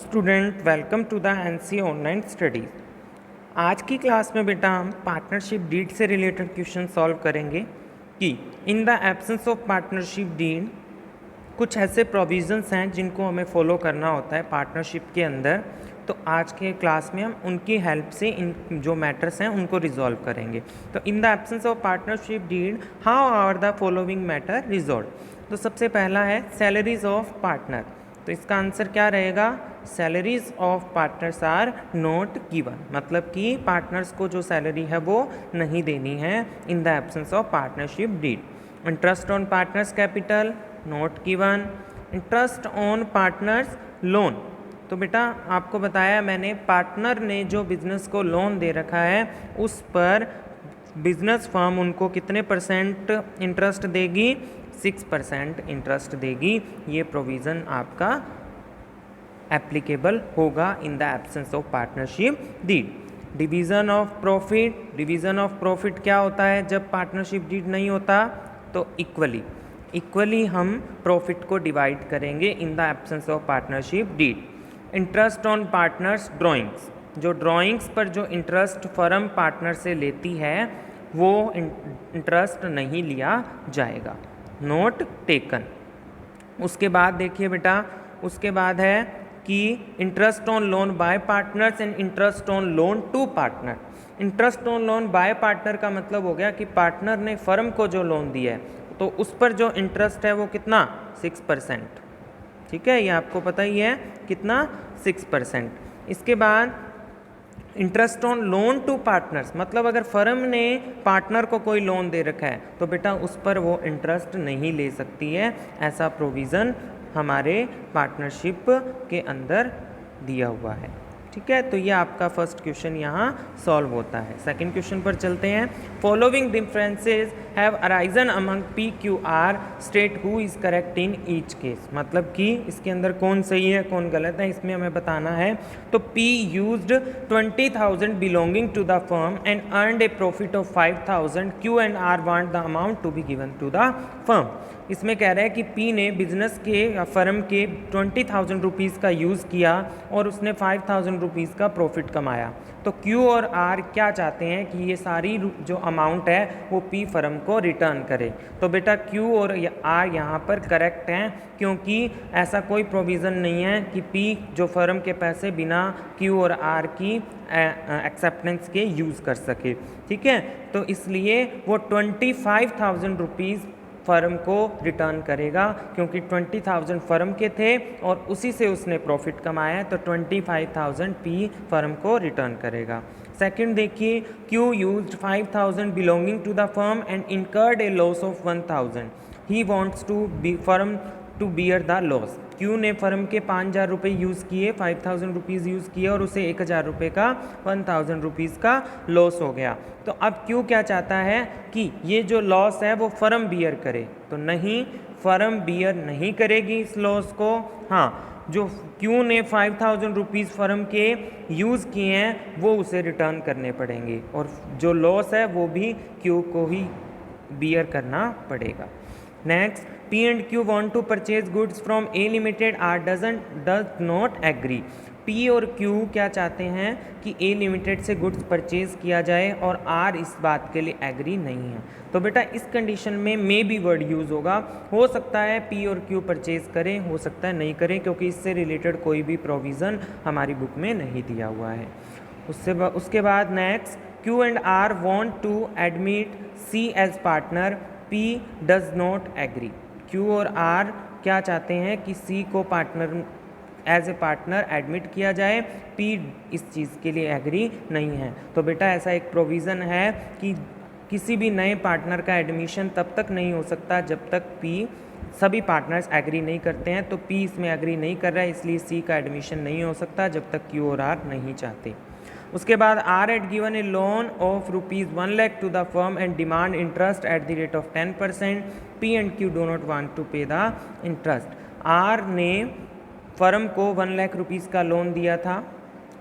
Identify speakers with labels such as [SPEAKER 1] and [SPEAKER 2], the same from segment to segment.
[SPEAKER 1] Student welcome to the NC online studies. आज की class में बेटा हम पार्टनरशिप डीड से रिलेटेड क्वेश्चन सॉल्व करेंगे कि in the absence of partnership deed कुछ ऐसे प्रोविजंस हैं जिनको हमें फॉलो करना होता है पार्टनरशिप के अंदर। तो आज के क्लास में हम उनकी हेल्प से इन जो मैटर्स हैं उनको रिजॉल्व करेंगे। तो in the absence of partnership deed how are the following matter resolve. तो सबसे पहला है सैलरीज ऑफ पार्टनर। तो इसका आंसर क्या रहेगा? Salaries of partners are not given, मतलब कि पार्टनर्स को जो सैलरी है वो नहीं देनी है in the absence of partnership deed. Interest on partners capital not given. Interest on partners loan, तो बेटा आपको बताया मैंने, पार्टनर ने जो बिजनेस को लोन दे रखा है उस पर बिजनेस फर्म उनको कितने परसेंट इंटरेस्ट देगी? 6% इंटरेस्ट देगी। ये प्रोविज़न आपका एप्लीकेबल होगा in the absence of partnership deed. Division of profit, division of profit क्या होता है जब पार्टनरशिप डीड नहीं होता? तो इक्वली हम प्रॉफिट को डिवाइड करेंगे in the absence of partnership deed. Interest on partners drawings, जो ड्राइंग्स पर जो इंटरेस्ट फर्म पार्टनर से लेती है वो इंटरेस्ट नहीं लिया जाएगा, नोट टेकन। उसके बाद देखिए बेटा, उसके बाद है कि interest on loan by partners and interest on loan to partner. Interest on loan by partner का मतलब हो गया कि पार्टनर ने फर्म को जो लोन दिया है तो उस पर जो इंटरेस्ट है वो कितना? 6%। ठीक है, ये आपको पता ही है कितना? 6%। इसके बाद interest on loan to partners, मतलब अगर फर्म ने पार्टनर को कोई लोन दे रखा है तो बेटा उस पर वो इंटरेस्ट नहीं ले सकती है। ऐसा प्रोविज़न हमारे पार्टनरशिप के अंदर दिया हुआ है। ठीक है, तो ये आपका फर्स्ट क्वेश्चन यहाँ सॉल्व होता है। सेकंड क्वेश्चन पर चलते हैं। Following differences have arisen among P Q R, state who is correct in each case. मतलब कि इसके अंदर कौन सही है कौन गलत है इसमें हमें बताना है। तो P used 20,000 belonging to the firm and earned a profit of 5,000। Q and R want the amount to be given to the firm. इसमें कह रहा है कि P ने बिजनेस के या फर्म के 20,000 रुपीज़ का यूज़ किया और उसने 5,000 रुपीज़ का प्रॉफिट कमाया। तो Q और R क्या चाहते हैं कि ये सारी जो अमाउंट है वो P फर्म को रिटर्न करे। तो बेटा Q और R यहाँ पर करेक्ट हैं, क्योंकि ऐसा कोई प्रोविज़न नहीं है कि P जो फर्म के पैसे बिना Q और R की एक्सेप्टेंस के यूज़ कर सके। ठीक है, तो इसलिए वो 25,000 रुपीज़ फर्म को रिटर्न करेगा, क्योंकि 20,000 फर्म के थे और उसी से उसने प्रॉफिट कमाया है, तो 25,000 P फर्म को रिटर्न करेगा। सेकंड देखिए, Q used 5,000 belonging to the firm and incurred a loss of 1,000। He wants to be firm to bear the loss. Q ने फर्म के 5,000 रुपये यूज़ किए, 5,000 रुपीज़ यूज़ किए और उसे 1,000 रुपये का 1,000 रुपीज़ का लॉस हो गया। तो अब Q क्या चाहता है कि ये जो लॉस है वो फर्म बियर करे। तो नहीं, फर्म बियर नहीं करेगी इस लॉस को। हाँ, जो Q ने 5,000 रुपीज़ फर्म के यूज़ किए हैं वो उसे रिटर्न करने पड़ेंगे और जो लॉस है वो भी Q को ही बियर करना पड़ेगा। Next, P and Q want to purchase goods from A Limited, R does not agree। P और Q क्या चाहते हैं कि A Limited से गुड्स परचेज किया जाए और R इस बात के लिए एग्री नहीं है। तो बेटा इस कंडीशन में मे बी वर्ड यूज़ होगा। हो सकता है P और Q परचेज करें, हो सकता है नहीं करें, क्योंकि इससे रिलेटेड कोई भी प्रोविज़न हमारी बुक में नहीं दिया हुआ है। उसके बाद next, Q and R want to admit C as partner, P does not agree। Q और R क्या चाहते हैं कि C को partner as a partner admit किया जाए, P इस चीज़ के लिए एग्री नहीं है। तो बेटा ऐसा एक प्रोविज़न है कि किसी भी नए पार्टनर का एडमिशन तब तक नहीं हो सकता जब तक P सभी पार्टनर्स एग्री नहीं करते हैं। तो P इसमें एग्री नहीं कर रहा है, इसलिए C का एडमिशन नहीं हो सकता जब तक Q और R नहीं चाहते। उसके बाद R had given a loan of rupees 1 lakh to the firm and demand interest at the rate of 10%। P and Q do not want to pay the interest। R ने firm को 1 lakh rupees का loan दिया था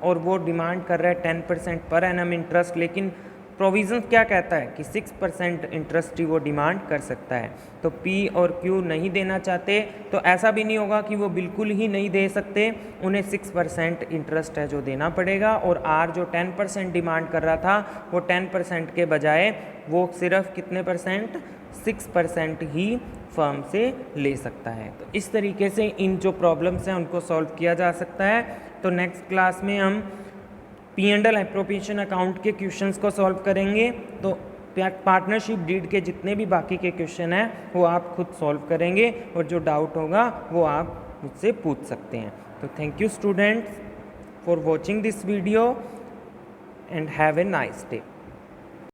[SPEAKER 1] और वो demand कर रहा है 10% पर एनम इंटरेस्ट, लेकिन प्रोविज़न क्या कहता है कि 6% इंटरेस्ट ही वो डिमांड कर सकता है। तो P और Q नहीं देना चाहते, तो ऐसा भी नहीं होगा कि वो बिल्कुल ही नहीं दे सकते, उन्हें 6% इंटरेस्ट है जो देना पड़ेगा। और R जो 10% डिमांड कर रहा था, वो 10% के बजाय वो सिर्फ कितने परसेंट, 6% ही फर्म से ले सकता है। तो इस तरीके से इन जो प्रॉब्लम्स हैं उनको सॉल्व किया जा सकता है। तो नेक्स्ट क्लास में हम P&L एप्रोप्रिएशन अकाउंट के क्वेश्चंस को सॉल्व करेंगे। तो पार्टनरशिप डीड के जितने भी बाकी के क्वेश्चन हैं वो आप खुद सॉल्व करेंगे, और जो डाउट होगा वो आप मुझसे पूछ सकते हैं। तो thank you students for watching this video and have a nice day.